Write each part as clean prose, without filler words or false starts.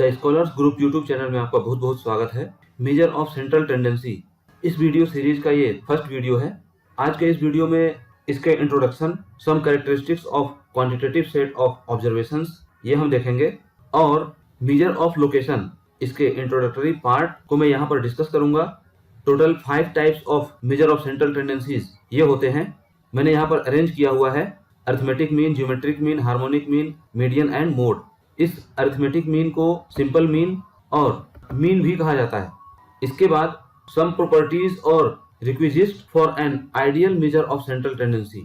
The scholars group YouTube channel में आपका बहुत बहुत स्वागत है। मेजर ऑफ सेंट्रल टेंडेंसी इस वीडियो सीरीज का ये फर्स्ट वीडियो है। आज के इस वीडियो में इसके introduction, some characteristics of quantitative set of observations ये हम देखेंगे और मेजर ऑफ लोकेशन इसके इंट्रोडक्टरी पार्ट को मैं यहाँ पर डिस्कस करूंगा। Total 5 types of measure of central tendencies ये होते हैं। मैंने यहाँ पर अरेंज किया हुआ है arithmetic mean, geometric mean, harmonic mean, median and mode. इस अरिथमेटिक मीन को सिंपल मीन और मीन भी कहा जाता है। इसके बाद सम प्रॉपर्टीज और requisites for an ideal measure of central tendency.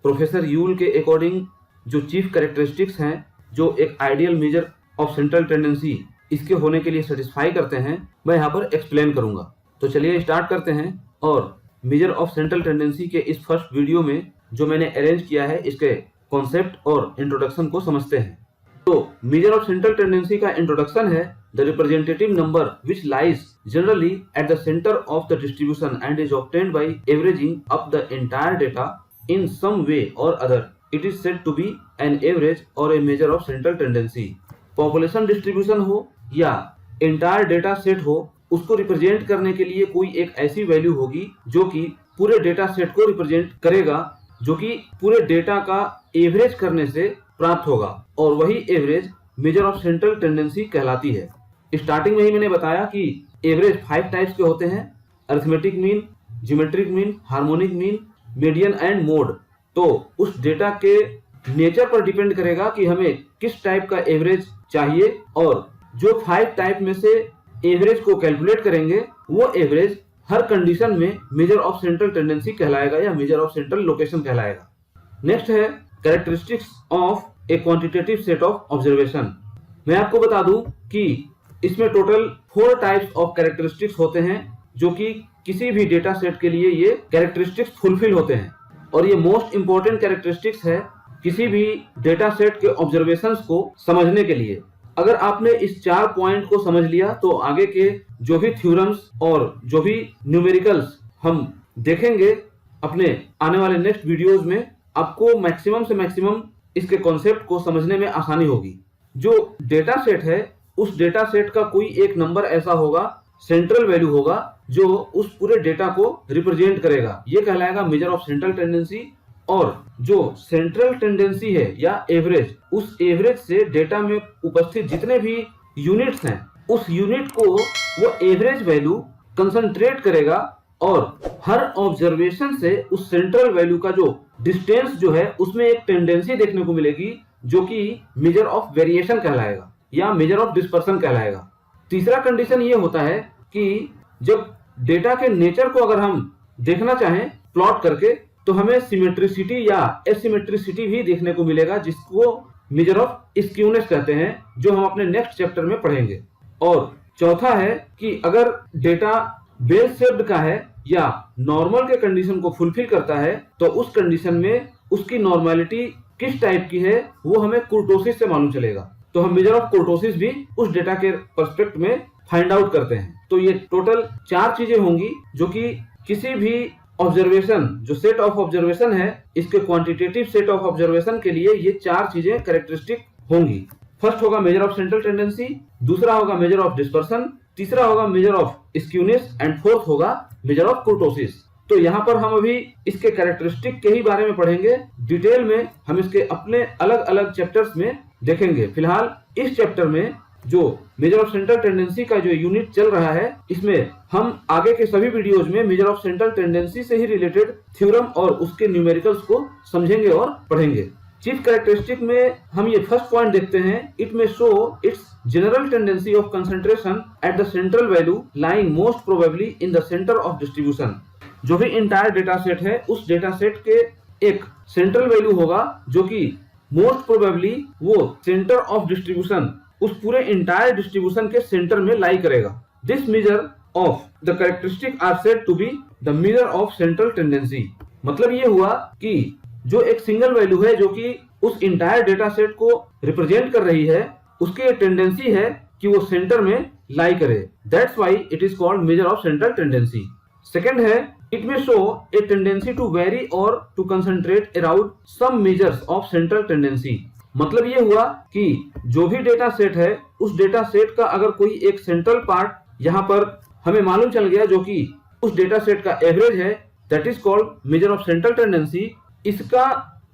Professor you'll के अकॉर्डिंग जो चीफ कैरेक्टरिस्टिक्स हैं जो एक ideal measure of central tendency इसके होने के लिए सेटिस्फाई करते हैं, मैं यहाँ पर एक्सप्लेन करूंगा। तो चलिए स्टार्ट करते हैं और मेजर ऑफ सेंट्रल टेंडेंसी के इस फर्स्ट वीडियो में जो मैंने अरेंज किया है इसके कॉन्सेप्ट और इंट्रोडक्शन को समझते हैं। तो मेजर ऑफ सेंट्रल टेंडेंसी का इंट्रोडक्शन है the representative number which lies generally at the centre of the distribution and is obtained by averaging up the entire data in some way or other. It is said to be an average or a measure of central tendency. Population distribution हो या entire data set हो, उसको represent करने के लिए कोई एक ऐसी वैल्यू होगी जो कि पूरे डेटा सेट को रिप्रेजेंट करेगा, जो कि पूरे डेटा का एवरेज करने से प्राप्त होगा और वही average major of central tendency कहलाती है। स्टार्टिंग में ही मैंने बताया कि एवरेज 5 टाइप्स के होते हैं, arithmetic mean, geometric mean, harmonic mean, median and mode. तो उस डेटा के नेचर पर डिपेंड करेगा कि हमें किस टाइप का एवरेज चाहिए और जो 5 टाइप में से एवरेज को कैलकुलेट करेंगे वो एवरेज हर कंडीशन में मेजर ऑफ सेंट्रल टेंडेंसी कहलाएगा या मेजर ऑफ सेंट्रल लोकेशन कहलाएगा। नेक्स्ट है characteristics of A quantitative set of observation. मैं आपको बता दूं कि इसमें टोटल 4 टाइप्स ऑफ कैरेक्टरिस्टिक्स होते हैं जो कि किसी भी डेटा सेट के लिए ये कैरेक्टरिस्टिक्स फुलफिल होते हैं और ये मोस्ट इंपॉर्टेंट कैरेक्टरिस्टिक्स है किसी भी डेटा सेट के ऑब्जर्वेशंस को समझने के लिए। अगर आपने इस 4 पॉइंट को समझ लिया तो आगे के जो भी थ्योरम्स और जो भी न्यूमेरिकल्स हम देखेंगे अपने आने वाले नेक्स्ट वीडियोस में, आपको मैक्सिमम से मैक्सिमम इसके कॉन्सेप्ट को समझने में आसानी होगी। जो डेटा सेट है उस डेटा सेट का कोई एक नंबर ऐसा होगा, सेंट्रल वैल्यू होगा जो उस पूरे डेटा को रिप्रेजेंट करेगा, ये कहलाएगा मेजर ऑफ सेंट्रल टेंडेंसी। और जो सेंट्रल टेंडेंसी है या एवरेज, उस एवरेज से डेटा में उपस्थित जितने भी यूनिट्स हैं उस यूनिट को वो एवरेज वैल्यू कंसंट्रेट करेगा और हर ऑब्जर्वेशन से उस सेंट्रल वैल्यू का जो डिस्टेंस जो है उसमें एक टेंडेंसी देखने को मिलेगी जो कि मेजर ऑफ वेरिएशन कहलाएगा या मेजर ऑफ डिस्पर्सन कहलाएगा। तीसरा कंडीशन ये होता है कि जब डेटा के नेचर को अगर हम देखना चाहें प्लॉट करके तो हमें सिमेट्रिसिटी या एसिमेट्रिसिटी भी देखने को मिलेगा, जिसको मेजर ऑफ स्क्यूनेस कहते हैं, जो हम अपने नेक्स्ट चैप्टर में पढ़ेंगे। और चौथा है कि अगर डेटा बेल शेप्ड का है या नॉर्मल के कंडीशन को फुलफिल करता है तो उस कंडीशन में उसकी नॉर्मलिटी किस टाइप की है वो हमें कुर्टोसिस से मालूम चलेगा। तो हम मेजर ऑफ कुर्टोसिस भी उस डेटा के पर्सपेक्ट में फाइंड आउट करते हैं। तो ये टोटल 4 चीजें होंगी जो कि किसी भी ऑब्जर्वेशन, जो सेट ऑफ ऑब्जर्वेशन है, इसके क्वांटिटेटिव सेट ऑफ ऑब्जर्वेशन के लिए ये 4 चीजें कैरेक्टरिस्टिक होंगी। फर्स्ट होगा मेजर ऑफ सेंट्रल टेंडेंसी, दूसरा होगा मेजर ऑफ डिस्पर्सन, तीसरा होगा measure of skewness and fourth होगा मेजर ऑफ कुर्टोसिस। तो यहाँ पर हम अभी इसके कैरेक्टरिस्टिक के ही बारे में पढ़ेंगे। डिटेल में हम इसके अपने अलग अलग चैप्टर्स में देखेंगे। फिलहाल इस चैप्टर में जो मेजर ऑफ सेंट्रल टेंडेंसी का जो यूनिट चल रहा है, इसमें हम आगे के सभी वीडियोज में मेजर ऑफ सेंट्रल टेंडेंसी से ही रिलेटेड थ्योरम और उसके न्यूमेरिकल्स को समझेंगे और पढ़ेंगे। चीफ कैरेक्टरिस्टिक में हम ये फर्स्ट पॉइंट देखते हैं, it may show it's general tendency of concentration at the central value lying most probably in the centre of distribution. जो भी इंटायर डेटा सेट है उस डेटा सेट के एक सेंट्रल वैल्यू होगा जो कि मोस्ट प्रोबेबली वो सेंटर ऑफ डिस्ट्रीब्यूशन, उस पूरे इंटायर डिस्ट्रीब्यूशन के सेंटर में लाई करेगा। This measure of the characteristic are said to be the measure of central tendency. मतलब ये हुआ कि जो एक सिंगल वैल्यू है जो कि उस इंटायर डेटा सेट को रिप्रेजेंट कर रही है, उसकी एक टेंडेंसी है कि वो सेंटर में लाई करे। That's why it is called measure of central tendency. Second है it may show a tendency to vary or to concentrate around some measures of central tendency. मतलब ये हुआ कि जो भी डेटा सेट है उस डेटा सेट का अगर कोई एक सेंट्रल पार्ट यहाँ पर हमें मालूम चल गया जो कि उस डेटा सेट का एवरेज है, that is called measure of central tendency. इसका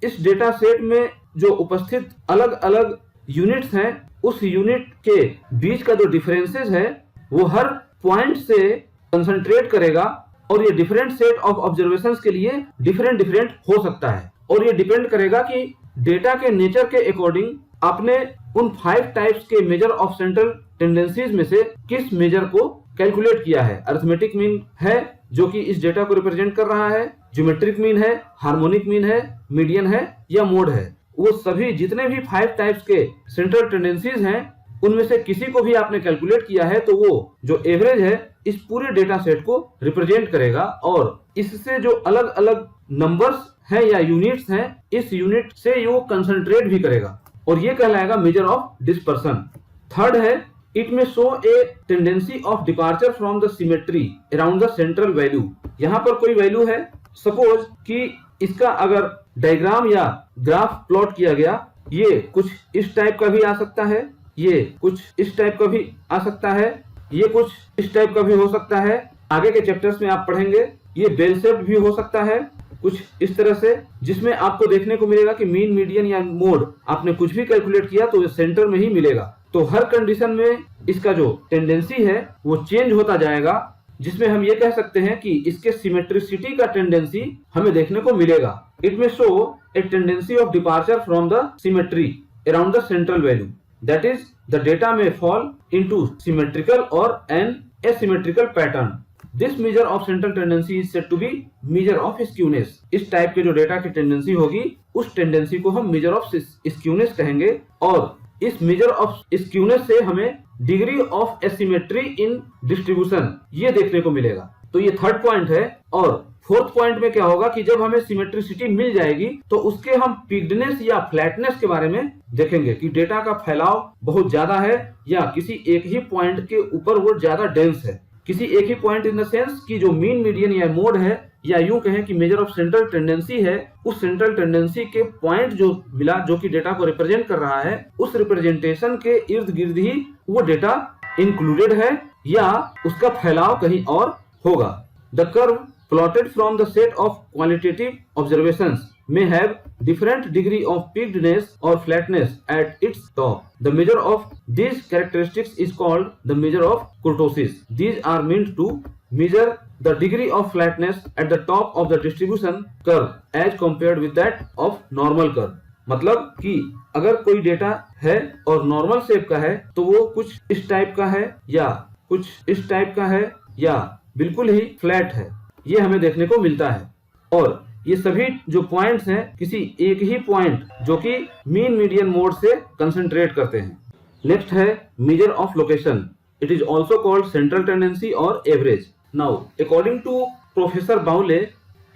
इस डेटा सेट में जो उपस्थित अलग अलग यूनिट्स हैं उस यूनिट के बीच का जो डिफरेंसेस है वो हर पॉइंट से कंसंट्रेट करेगा और ये डिफरेंट सेट ऑफ ऑब्जर्वेशंस के लिए डिफरेंट हो सकता है और ये डिपेंड करेगा कि डेटा के नेचर के अकॉर्डिंग आपने उन 5 टाइप्स के मेजर ऑफ सेंट्रल टेंडेंसीज में से किस मेजर को कैलकुलेट किया है। अरिथमेटिक मीन है जो कि इस डेटा को रिप्रेजेंट कर रहा है, ज्योमेट्रिक मीन है, हार्मोनिक मीन है, मीडियन है या मोड है। वो सभी जितने भी 5 टाइप्स के सेंट्रल टेंडेंसीज हैं उनमें से किसी को भी आपने कैलकुलेट किया है तो वो जो एवरेज है इस पूरे डेटा सेट को रिप्रेजेंट करेगा और इससे जो अलग अलग नंबर्स हैं या यूनिट्स हैं इस यूनिट से वो कंसंट्रेट भी करेगा और ये कहलाएगा मेजर ऑफ डिस्पर्सन। थर्ड है it may show a tendency of departure from the symmetry around the central value. यहाँ पर कोई वैल्यू है, सपोज कि इसका अगर डायग्राम या ग्राफ प्लॉट किया गया, ये कुछ इस टाइप का भी आ सकता है, ये कुछ इस टाइप का भी आ सकता है, ये कुछ इस टाइप का भी हो सकता है। आगे के चैप्टर्स में आप पढ़ेंगे ये बेल शेप्ड भी हो सकता है कुछ इस तरह से, जिसमें आपको देखने को मिलेगा कि मीन, मीडियन या मोड आपने कुछ भी कैलकुलेट किया तो सेंटर में ही मिलेगा। तो हर कंडीशन में इसका जो टेंडेंसी है वो चेंज होता जाएगा, जिसमें हम ये कह सकते हैं कि इसके सिमेट्रिसिटी का टेंडेंसी हमें देखने को मिलेगा। It may show a tendency of departure from the symmetry around the central value, that is the data में फॉल इनटू सिमेट्रिकल और N asymmetrical pattern. This measure of central tendency is said to be measure of skewness. इस type के जो data की tendency होगी उस tendency को हम measure of skewness कहेंगे और इस measure of skewness से हमें degree of asymmetry in distribution ये देखने को मिलेगा। तो ये थर्ड पॉइंट है। और फोर्थ पॉइंट में क्या होगा कि जब हमें सिमेट्रिसिटी मिल जाएगी तो उसके हम पिग्डनेस या फ्लैटनेस के बारे में देखेंगे कि डेटा का फैलाव बहुत ज्यादा है या किसी एक ही पॉइंट के ऊपर वो ज्यादा डेंस है। किसी एक ही पॉइंट इन द सेंस कि जो मीन, मीडियन या मोड है या यूं कहें कि मेजर ऑफ सेंट्रल टेंडेंसी है, उस सेंट्रल टेंडेंसी के पॉइंट जो मिला जो कि डेटा को रिप्रेजेंट कर रहा है उस रिप्रेजेंटेशन के इर्द गिर्द ही वो डेटा इंक्लूडेड है या उसका फैलाव कहीं और होगा। The curve plotted from the set of qualitative observations may have different degree of peakedness or flatness at its top. The measure of these characteristics is called the measure of kurtosis. These are meant to measure the degree of flatness at the top of the distribution curve as compared with that of normal curve. मतलब कि अगर कोई data है और normal shape का है तो वो कुछ इस टाइप का है या कुछ इस टाइप का है या बिल्कुल ही फ्लैट है, ये हमें देखने को मिलता है। और ये सभी जो पॉइंट्स हैं किसी एक ही पॉइंट जो कि मीन, मीडियन, मोड से कंसंट्रेट करते हैं। नेक्स्ट है measure of location. It is also called central tendency or average. Now according to professor Bowley,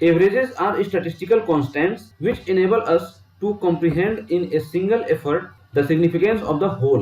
averages are statistical constants which enable us to comprehend in a single effort the significance of the whole.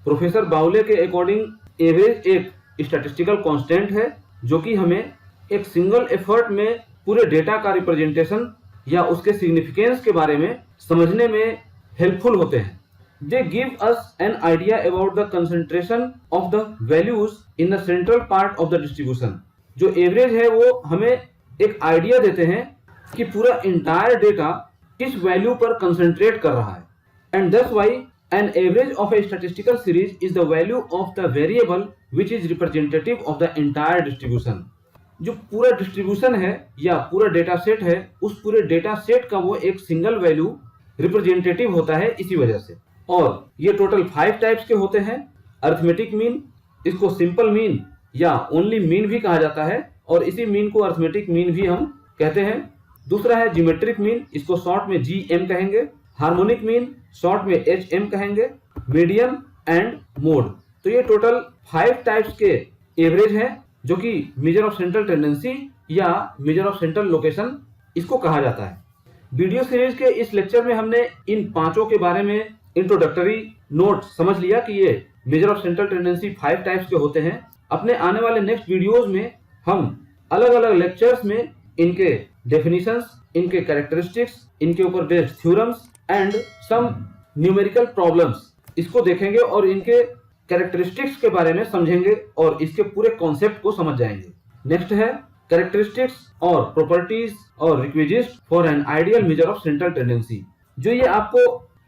Professor Bowley के according average एक statistical constant है जो कि हमें एक single effort में पूरे data का रिप्रेजेंटेशन या उसके सिग्निफिकेंस के बारे में समझने में हेल्पफुल होते हैं। They give us an idea about the concentration of the values in the central part of the distribution. जो एवरेज है वो हमें एक आइडिया देते हैं कि पूरा इंटायर डेटा किस वैल्यू पर कंसंट्रेट कर रहा है। And that's why an average of A statistical series is the value of the variable which is representative of the entire distribution. जो पूरा डिस्ट्रीब्यूशन है या पूरा डेटा सेट है उस पूरे डेटा सेट का वो एक सिंगल वैल्यू रिप्रेजेंटेटिव होता है इसी वजह से। और ये टोटल 5 टाइप्स के होते हैं। अरिथमेटिक मीन, इसको सिंपल मीन या ओनली मीन भी कहा जाता है और इसी मीन को अरिथमेटिक मीन भी हम कहते हैं। दूसरा है ज्योमेट्रिक मीन, इसको शॉर्ट में GM कहेंगे। हार्मोनिक मीन शॉर्ट में HM कहेंगे। Median and mode. तो ये टोटल 5 टाइप्स के एवरेज है जो कि मेजर ऑफ सेंट्रल टेंडेंसी या मेजर ऑफ सेंट्रल लोकेशन इसको कहा जाता है। वीडियो सीरीज के इस लेक्चर में हमने इन पांचों के बारे में इंट्रोडक्टरी नोट समझ लिया कि ये major of central tendency 5 types के होते हैं। अपने आने वाले नेक्स्ट वीडियोस में हम अलग अलग लेक्चर्स में इनके डेफिनेशंस, इनके कैरेक्टरिस्टिक्स, इनके ऊपर based theorems and some numerical problems, इसको देखेंगे और इनके कैरेक्टरिस्टिक्स के बारे में समझेंगे और इसके पूरे कॉन्सेप्ट को समझ जाएंगे। नेक्स्ट है कैरेक्टरिस्टिक्स और प्रॉपर्टीज और requisites for an ideal measure of central tendency. जो ये आपको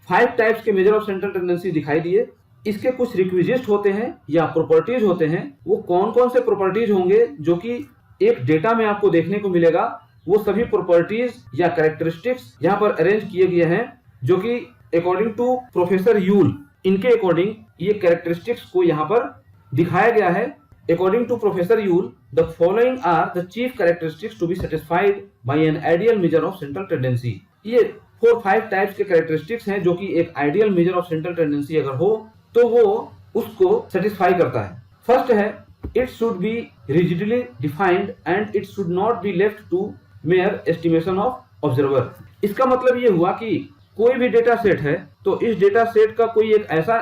5 टाइप्स के मेजर ऑफ सेंट्रल टेंडेंसी दिखाई दिए, इसके कुछ रिक्विजिट्स होते हैं या प्रॉपर्टीज होते हैं। वो कौन कौन से प्रॉपर्टीज होंगे जो कि एक डेटा में आपको देखने को मिलेगा, वो सभी प्रॉपर्टीज या कैरेक्टरिस्टिक्स यहाँ पर अरेंज किए गए हैं, जो कि अकॉर्डिंग टू प्रोफेसर यूल, इनके अकॉर्डिंग ये कैरेक्टरिस्टिक्स को यहाँ पर दिखाया गया है। According to professor Yule, the following are the chief characteristics to be satisfied by an ideal measure of central tendency. ये 4-5 टाइप्स के कैरेक्टरिस्टिक्स हैं जो कि एक ideal measure of central tendency अगर हो तो वो उसको सेटिस्फाई करता है। फर्स्ट है, it should be rigidly defined and it should not be left to mere estimation of observer. इसका मतलब ये हुआ कि कोई भी डेटा सेट है तो इस डेटा सेट का कोई एक ऐसा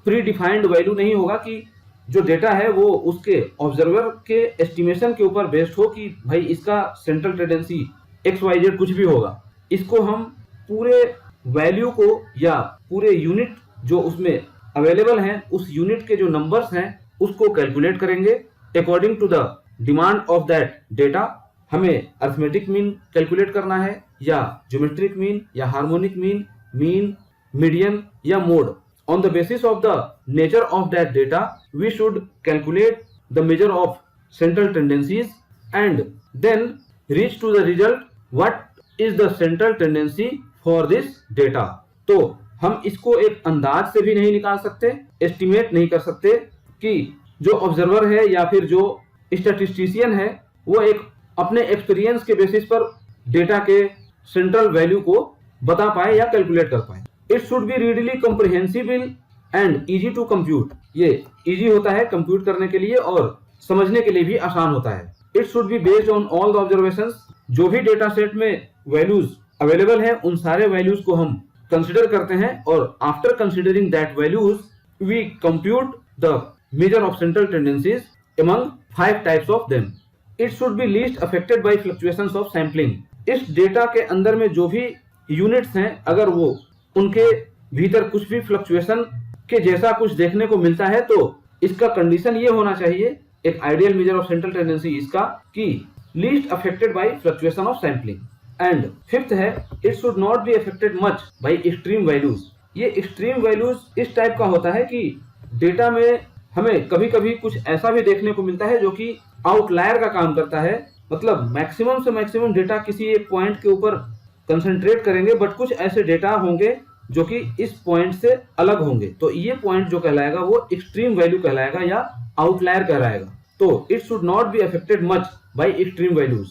प्री डिफाइंड वैल्यू नहीं होगा कि जो डेटा है वो उसके ऑब्जर्वर के एस्टिमेशन के ऊपर बेस्ड हो कि भाई इसका सेंट्रल टेंडेंसी XYZ कुछ भी होगा। इसको हम पूरे वैल्यू को या पूरे यूनिट जो उसमें अवेलेबल हैं, उस यूनिट के जो नंबर्स हैं उसको कैलकुलेट करेंगे according to the demand of that data. हमें अरिथमेटिक मीन कैलकुलेट करना है या ज्योमेट्रिक मीन या हार्मोनिक मीन, मीन, मीडियन या mode. On the basis of the nature of that data, we should calculate the measure of central tendencies and then reach to the result what is the central tendency for this data। तो हम इसको एक अंदाज से भी नहीं निकाल सकते, एस्टिमेट नहीं कर सकते कि जो ऑब्जर्वर है या फिर जो स्टैटिस्टिशियन है वो एक अपने एक्सपीरियंस के बेसिस पर डेटा के सेंट्रल वैल्यू को बता पाए या कैलकुलेट कर पाए। It should be readily comprehensible and easy to compute. ये इजी होता है कंप्यूट करने के लिए और समझने के लिए भी आसान होता है। It should be based on all the observations. जो भी डेटा सेट में वैल्यूज अवेलेबल है उन सारे वैल्यूज को हम कंसिडर करते हैं और after considering that values we compute the measure of central tendencies among 5 types of them. It should be least affected by fluctuations of sampling. इस डेटा के अंदर में जो भी यूनिट्स हैं अगर वो उनके भीतर कुछ भी फ्लक्चुएशन के जैसा कुछ देखने को मिलता है तो इसका कंडीशन ये होना चाहिए, एक ideal measure of central tendency इसका, कि least affected by fluctuation of sampling. And fifth है, it should not be affected much by extreme values. ये एक्सट्रीम वैल्यूज इस टाइप का होता है कि डेटा में हमें कभी कभी कुछ ऐसा भी देखने को मिलता है जो कि आउटलायर का काम करता है। मतलब मैक्सिमम से मैक्सिमम डेटा किसी एक पॉइंट के ऊपर कंसंट्रेट करेंगे, बट कुछ ऐसे डेटा होंगे जो कि इस पॉइंट से अलग होंगे, तो ये पॉइंट जो कहलाएगा वो एक्सट्रीम वैल्यू कहलाएगा या आउटलायर कहलाएगा। तो it should not be affected much by extreme values.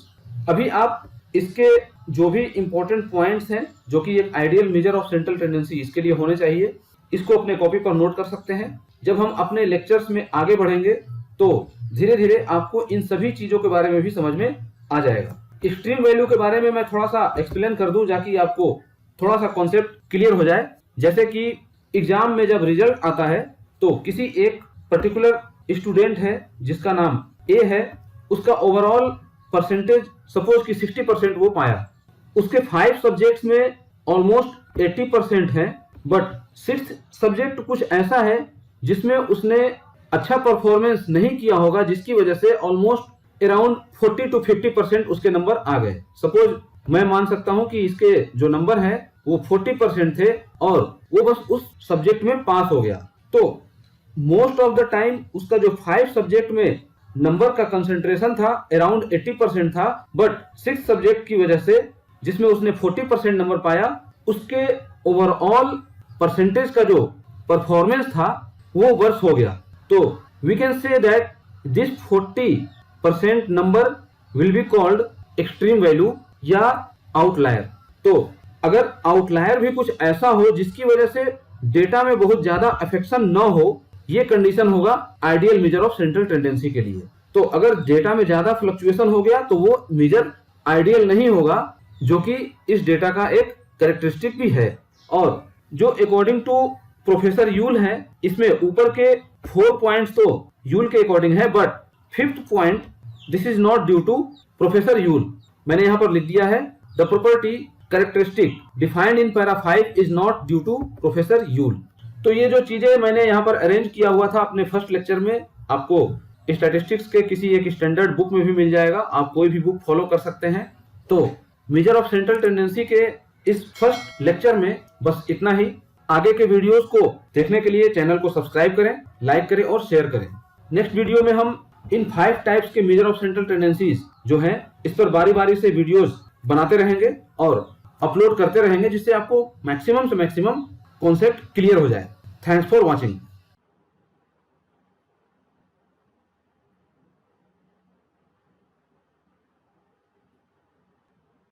अभी आप इसके जो भी इंपॉर्टेंट पॉइंट्स हैं जो कि एक ideal measure of central tendency इसके लिए होने चाहिए, इसको अपने कॉपी पर नोट कर सकते हैं। जब हम अपने लेक्चर्स में आगे बढ़ेंगे तो धीरे धीरे आपको इन सभी चीजों के बारे में भी समझ में आ जाएगा। एक्सट्रीम वैल्यू के बारे में मैं थोड़ा सा एक्सप्लेन कर दूं ताकि आपको थोड़ा सा कॉन्सेप्ट क्लियर हो जाए। जैसे कि एग्जाम में जब रिजल्ट आता है तो किसी एक पर्टिकुलर स्टूडेंट है जिसका नाम ए है, उसका ओवरऑल परसेंटेज सपोज कि 60% वो पाया, उसके 5 सब्जेक्ट्स में ऑलमोस्ट 80% है, बट 6th सब्जेक्ट कुछ ऐसा है जिसमें उसने अच्छा परफॉर्मेंस नहीं किया होगा, जिसकी वजह से ऑलमोस्ट अराउंड 40 to 50% उसके नंबर आ गए। सपोज मैं मान सकता हूं कि इसके जो नंबर है वो 40% थे और वो बस उस सब्जेक्ट में पास हो गया। तो मोस्ट ऑफ द टाइम उसका जो 5 सब्जेक्ट में नंबर का कंसंट्रेशन था अराउंड 80% था, बट 6 सब्जेक्ट की वजह से जिसमें उसने 40% नंबर पाया, उसके ओवरऑल परसेंटेज का जो परफॉर्मेंस था वो वर्स हो गया। तो we can say that this 40% number will be called extreme value या आउटलायर। तो अगर आउटलायर भी कुछ ऐसा हो जिसकी वजह से डेटा में बहुत ज्यादा अफेक्शन न हो, ये कंडीशन होगा ideal measure of central tendency के लिए। तो अगर डेटा में ज्यादा फ्लक्चुएशन हो गया तो वो मेजर आइडियल नहीं होगा, जो कि इस डेटा का एक कैरेक्टरिस्टिक भी है। और जो अकॉर्डिंग टू प्रोफेसर यूल है, इसमें ऊपर के 4 पॉइंट्स तो यूल के अकॉर्डिंग है, but 5th point this is not due to professor Yule. मैंने यहाँ पर लिख दिया है, the property characteristic defined in para 5 is not due to professor Yule. तो ये जो चीजें मैंने यहाँ पर अरेंज किया हुआ था अपने फर्स्ट लेक्चर में, आपको स्टैटिस्टिक्स के किसी एक स्टैंडर्ड बुक में भी मिल जाएगा, आप कोई भी बुक फॉलो कर सकते हैं। तो मेजर ऑफ सेंट्रल टेंडेंसी के इस फर्स्ट लेक्चर में बस इतना ही। आगे के वीडियोस को देखने के लिए चैनल को सब्सक्राइब करें, लाइक करें और शेयर करें। नेक्स्ट वीडियो में हम इन 5 टाइप्स के मेजर ऑफ सेंट्रल टेंडेंसीज जो हैं इस पर बारी बारी से वीडियोस बनाते रहेंगे और अपलोड करते रहेंगे, जिससे आपको मैक्सिमम से मैक्सिमम कॉन्सेप्ट क्लियर हो जाए। Thanks for watching.